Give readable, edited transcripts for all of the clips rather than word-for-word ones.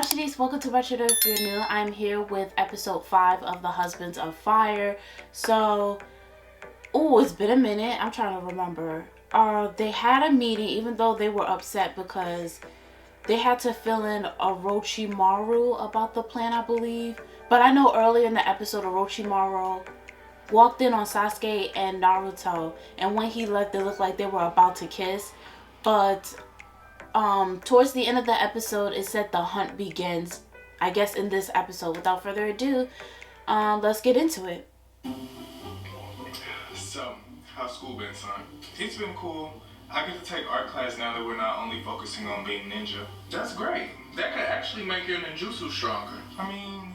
Shanice, welcome to my channel. If you're new, I'm here with episode 5 of The Husbands of Fire. So, it's been a minute. I'm trying to remember. They had a meeting, even though they were upset because they had to fill in Orochimaru about the plan, I believe. But I know earlier in the episode, Orochimaru walked in on Sasuke and Naruto, and when he left, it looked like they were about to kiss. But towards the end of the episode, it said the hunt begins, I guess, in this episode. Without further ado, let's get into it. So, how's school been, son? It's been cool. I get to take art class now that we're not only focusing on being ninja. That's great. That could actually make your ninjutsu stronger. I mean,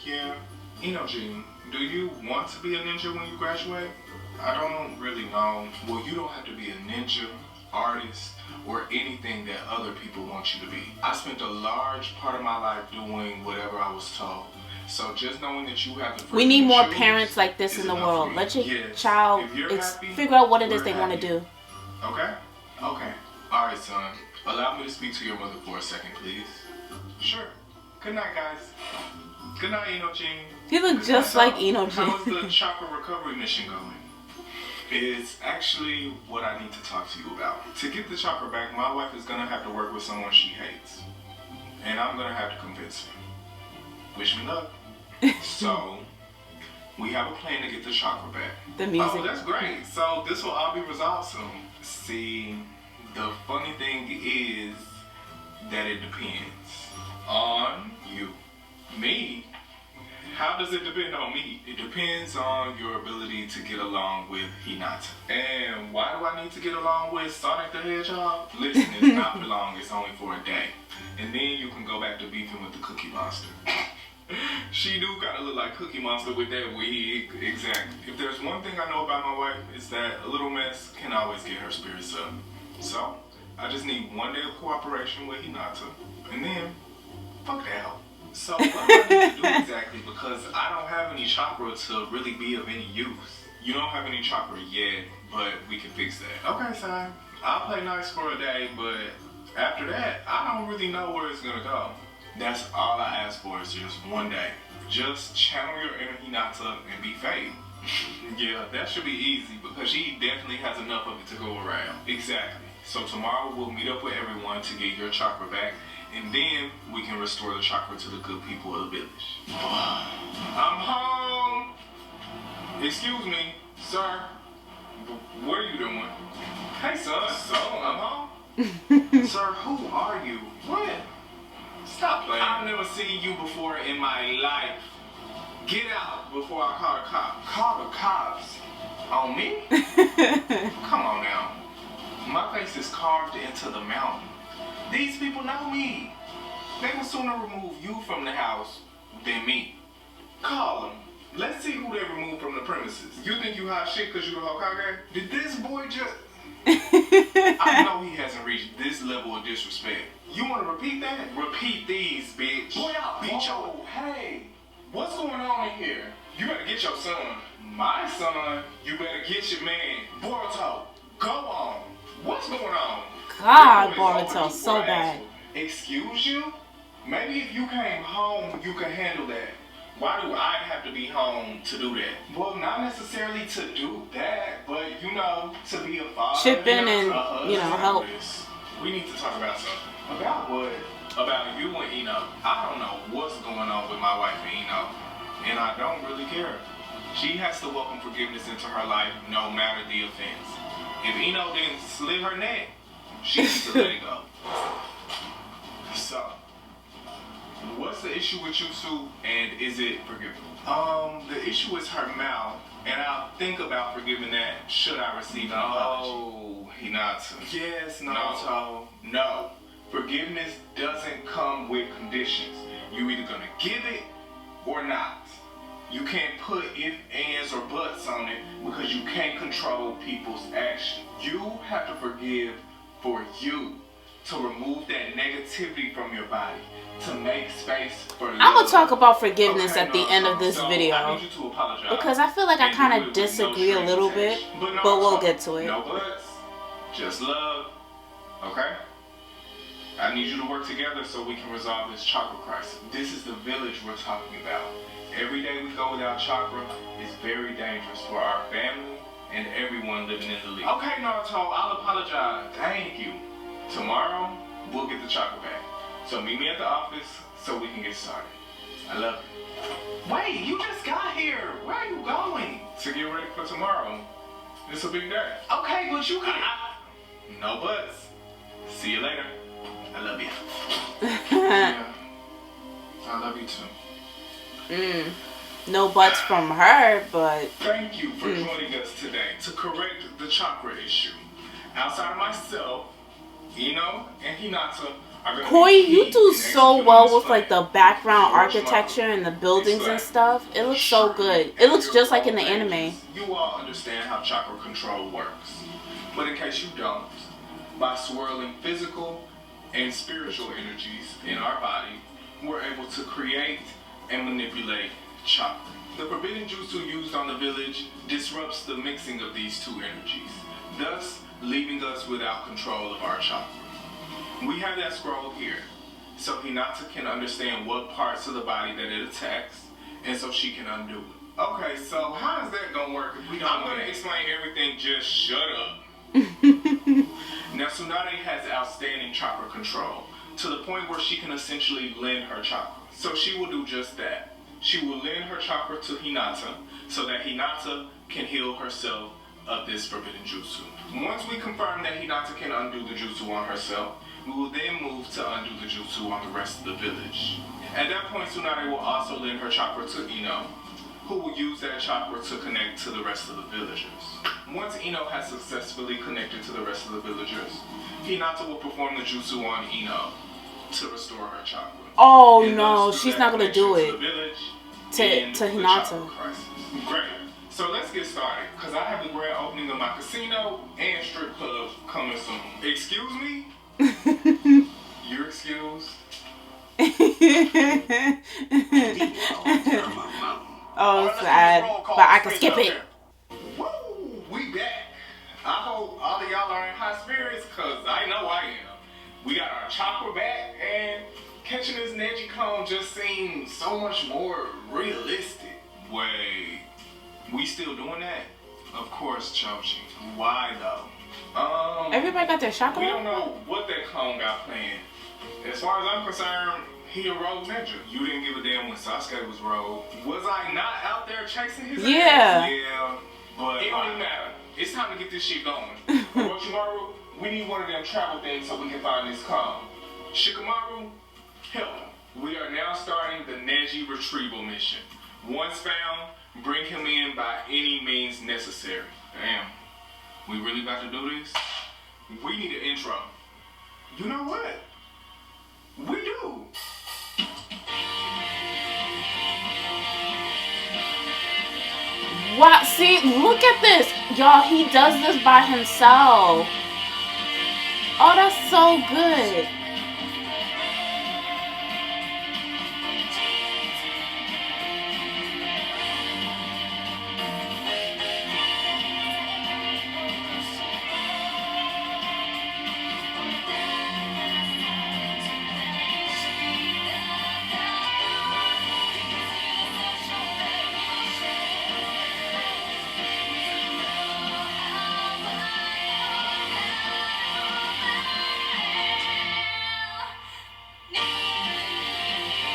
yeah. Inojin, do you want to be a ninja when you graduate? I don't really know. Well, you don't have to be a ninja, artist, or anything that other people want you to be. I spent a large part of my life doing whatever I was told. So just knowing that you have the freedom We need more to parents like this in the world. Let your Yes. child If you're happy, figure out what it is we're they want to happy. do. Okay? Okay. Alright, son. Allow me to speak to your mother for a second, please. Sure. Good night, guys. Good night, Inojin. He looked just like How's Inojin. the chakra recovery mission going? It's actually what I need to talk to you about. To get the chakra back, my wife is gonna have to work with someone she hates. And I'm gonna have to convince her. Wish me luck. So, we have a plan to get the chakra back. The music. Oh, that's great. So, this will all be resolved soon. See, the funny thing is that it depends on you. Me? How does it depend on me? It depends on your ability to get along with Hinata. And why do I need to get along with Sonic the Hedgehog? Listen, it's not for long. It's only for a day. And then you can go back to beefing with the Cookie Monster. She do kind of look like Cookie Monster with that wig. Exactly. If there's one thing I know about my wife, it's that a little mess can always get her spirits up. So, I just need one day of cooperation with Hinata. And then, fuck that hoe. So what do I need to do exactly? Because I don't have any chakra to really be of any use. You don't have any chakra yet, but we can fix that. Okay, son. I'll play nice for a day, but after that, I don't really know where it's gonna go. That's all I ask for is just one day. Just channel your inner Hinata and be fake. Yeah, that should be easy because she definitely has enough of it to go around. Exactly. So tomorrow we'll meet up with everyone to get your chakra back. And then we can restore the chakra to the good people of the village. I'm home. Excuse me, sir. What are you doing? Hey, son. So, I'm home. Sir, who are you? What? Stop playing. I've never seen you before in my life. Get out before I call the cops. Call the cops? On me? Come on now. My face is carved into the mountain. These people know me. They will sooner remove you from the house than me. Call them. Let's see who they removed from the premises. You think you hot shit because you the Hokage? Did this boy just... I know he hasn't reached this level of disrespect. You want to repeat that? Repeat these, bitch. Boy, I'll beat your... Hey, what's going on in here? You better get your son. My son? You better get your man. Boruto, go on. What's going on? God, Boruto, so bad. Excuse you? Maybe if you came home, you could handle that. Why do I have to be home to do that? Well, not necessarily to do that, but, you know, to be a father. Chip in and, help. We need to talk about something. About what? About you and Eno. I don't know what's going on with my wife and Eno, and I don't really care. She has to welcome forgiveness into her life, no matter the offense. If Eno didn't slit her neck, she needs to let it go. So, what's the issue with you two, and is it forgivable? The issue is her mouth, and I'll think about forgiving that should I receive an apology. Oh, Hinata. Yes, Naruto. No. Forgiveness doesn't come with conditions. You either gonna give it or not. You can't put if, ands, or buts on it because you can't control people's actions. You have to forgive for you, to remove that negativity from your body, to make space for love. I'm gonna talk about forgiveness at the end of this so video I need you to apologize. because I feel like I kind of disagree a little bit, but we'll get to it. No buts, just love. Okay? I need you to work together so we can resolve this chakra crisis. This is the village we're talking about. Every day we go without chakra is very dangerous for our family and everyone living in the league. Okay, Naruto, I'll apologize. Thank you. Tomorrow, we'll get the chakra back. So meet me at the office so we can get started. I love you. Wait, you just got here. Where are you going? To get ready for tomorrow. It's a big day. Okay, but you can... No buts. See you later. I love you. Yeah. I love you too. No buts from her, but... Thank you for joining us today to correct the chakra issue. Outside of myself, Ino and Hinata are going to Koi, you do so well with like the background architecture and the buildings and stuff. It looks so good. It looks just like in the anime. You all understand how chakra control works. But in case you don't, by swirling physical and spiritual energies in our body, we're able to create and manipulate chakra. The forbidden jutsu used on the village disrupts the mixing of these two energies, thus leaving us without control of our chakra. We have that scroll here, so Hinata can understand what parts of the body that it attacks, and so she can undo it. Okay, so how is that gonna work if we don't? I'm gonna explain everything, just shut up. Now, Tsunade has outstanding chakra control, to the point where she can essentially lend her chakra. So she will do just that. She will lend her chakra to Hinata, so that Hinata can heal herself of this forbidden jutsu. Once we confirm that Hinata can undo the jutsu on herself, we will then move to undo the jutsu on the rest of the village. At that point, Tsunade will also lend her chakra to Ino, who will use that chakra to connect to the rest of the villagers. Once Ino has successfully connected to the rest of the villagers, Hinata will perform the jutsu on Ino to restore her chakra. Oh no, she's not gonna do it to Hinata. Great. So let's get started, because I have the grand opening of my casino and strip club coming soon. Excuse me? You're excused? Oh, sad. But I can skip it. Woo! We back. I hope all of y'all are in high spirits, because I know I am. We got our chakra back, and catching this Neji clone just seems so much more realistic. Wait, we still doing that? Of course, Chochi. Why though? Everybody got their chakra? We don't know what that clone got planned. As far as I'm concerned, he a rogue ninja. You didn't give a damn when Sasuke was rogue. Was I not out there chasing his ass? Yeah, but it don't even matter. It's time to get this shit going. Orochimaru, we need one of them travel things so we can find this clone. Shikamaru, help. We are now starting the Neji retrieval mission. Once found, bring him in by any means necessary. Damn. We really about to do this? We need an intro. You know what? We do. Wow, see, look at this. Y'all, he does this by himself. Oh, that's so good.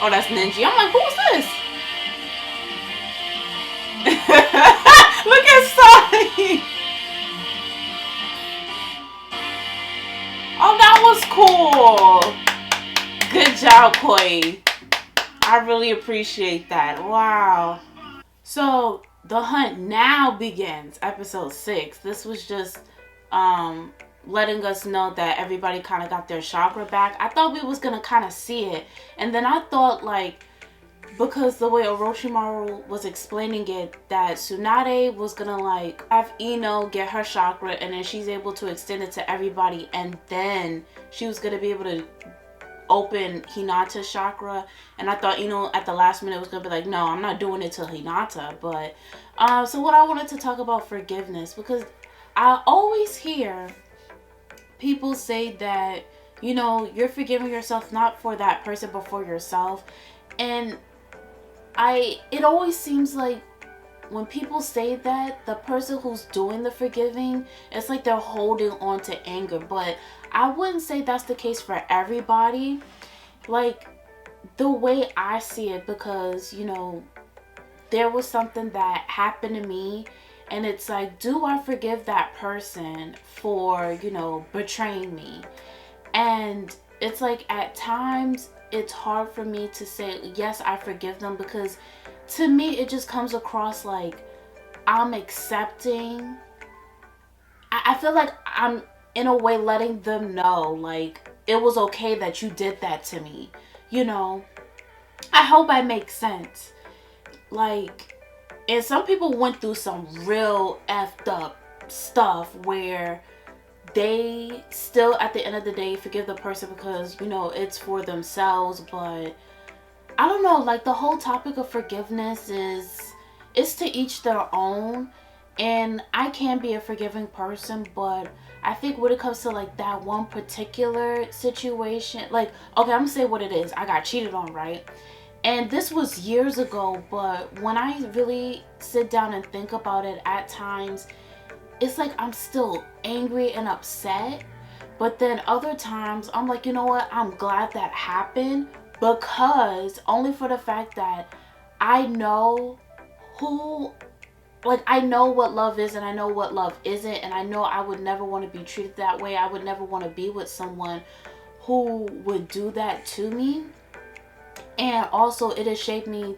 Oh, that's Ninja. I'm like, who's this? Look at Sai. Oh, that was cool. Good job, Koi. I really appreciate that. Wow. So, the hunt now begins. Episode 6. This was just, letting us know that everybody kind of got their chakra back. I thought we was going to kind of see it. And then I thought, like, because the way Orochimaru was explaining it, that Tsunade was going to, like, have Ino get her chakra, and then she's able to extend it to everybody, and then she was going to be able to open Hinata's chakra. And I thought, at the last minute was going to be like, no, I'm not doing it to Hinata. But, so what I wanted to talk about forgiveness, because I always hear people say that You know, you're forgiving yourself not for that person, but for yourself. And it always seems like when people say that, the person who's doing the forgiving, it's like they're holding on to anger. But I wouldn't say that's the case for everybody. Like, the way I see it, because, you know, there was something that happened to me, and it's like, do I forgive that person for, you know, betraying me? And it's like, at times it's hard for me to say yes, I forgive them, because to me it just comes across like I'm accepting. I feel like I'm in a way letting them know like it was okay that you did that to me, you know. I hope I make sense. Like, and some people went through some real effed up stuff where they still at the end of the day forgive the person because, you know, it's for themselves. But I don't know, like, the whole topic of forgiveness is, it's to each their own. And I can be a forgiving person, but I think when it comes to like that one particular situation, like, okay, I'm gonna say what it is. I got cheated on, right? And this was years ago, but when I really sit down and think about it, at times it's like I'm still angry and upset. But then other times I'm like, you know what? I'm glad that happened, because only for the fact that I know who, like, I know what love is and I know what love isn't, and I know I would never want to be treated that way. I would never want to be with someone who would do that to me. And also it has shaped me,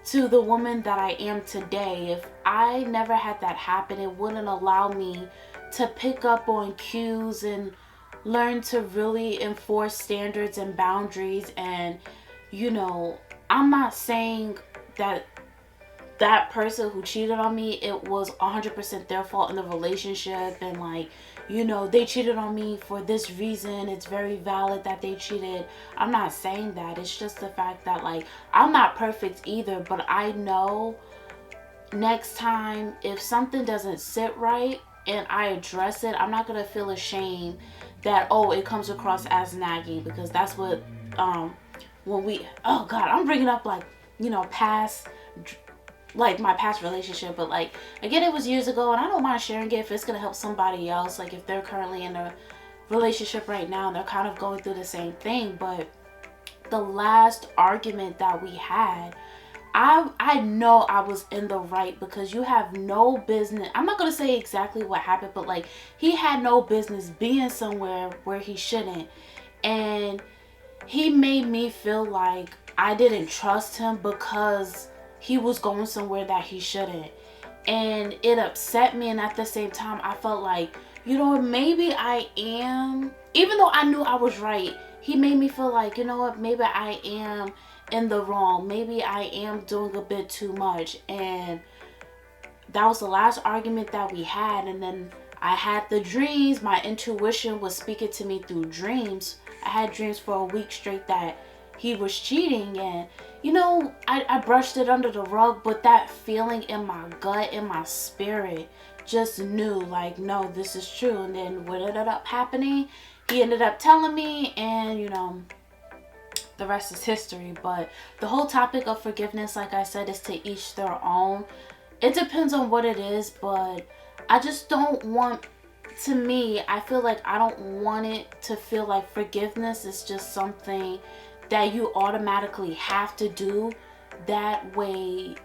to the woman that I am today. If I never had that happen, it wouldn't allow me to pick up on cues and learn to really enforce standards and boundaries. And, you know, I'm not saying that that person who cheated on me, it was 100% their fault in the relationship, and like, you know, they cheated on me for this reason, it's very valid that they cheated. I'm not saying that. It's just the fact that, like, I'm not perfect either, but I know next time if something doesn't sit right and I address it, I'm not gonna feel ashamed that, oh, it comes across as nagging, because that's what when we, oh god, I'm bringing up, like, you know, past, like, my past relationship. But like, again, it was years ago, and I don't mind sharing it if it's gonna help somebody else, like if they're currently in a relationship right now and they're kind of going through the same thing. But the last argument that we had, I know I was in the right, because you have no business, I'm not gonna say exactly what happened, but like, he had no business being somewhere where he shouldn't. And he made me feel like I didn't trust him because he was going somewhere that he shouldn't. And it upset me. And at the same time, I felt like, you know what, maybe I am, even though I knew I was right, he made me feel like, you know what, maybe I am in the wrong. Maybe I am doing a bit too much. And that was the last argument that we had. And then I had the dreams. My intuition was speaking to me through dreams. I had dreams for a week straight that he was cheating. And, you know, I brushed it under the rug, but that feeling in my gut, in my spirit, just knew, like, no, this is true. And then what ended up happening, he ended up telling me, and, you know, the rest is history. But the whole topic of forgiveness, like I said, is to each their own. It depends on what it is, but I just don't want, to me, I feel like I don't want it to feel like forgiveness is just something that you automatically have to do. That way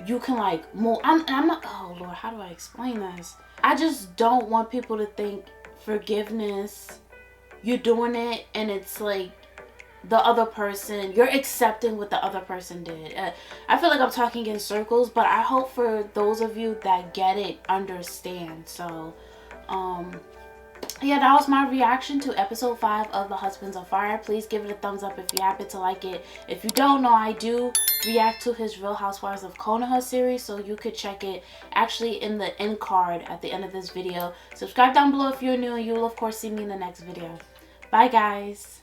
you can, like, move. I'm not, oh Lord, how do I explain this? I just don't want people to think forgiveness, you're doing it and it's like the other person, you're accepting what the other person did. I feel like I'm talking in circles, but I hope for those of you that get it, understand. So yeah, that was my reaction to episode 5 of The Husbands of Fire. Please give it a thumbs up if you happen to like it. If you don't know, I do react to his Real Housewives of Konoha series, so you could check it actually in the end card at the end of this video. Subscribe down below if you're new, and you will of course see me in the next video. Bye guys.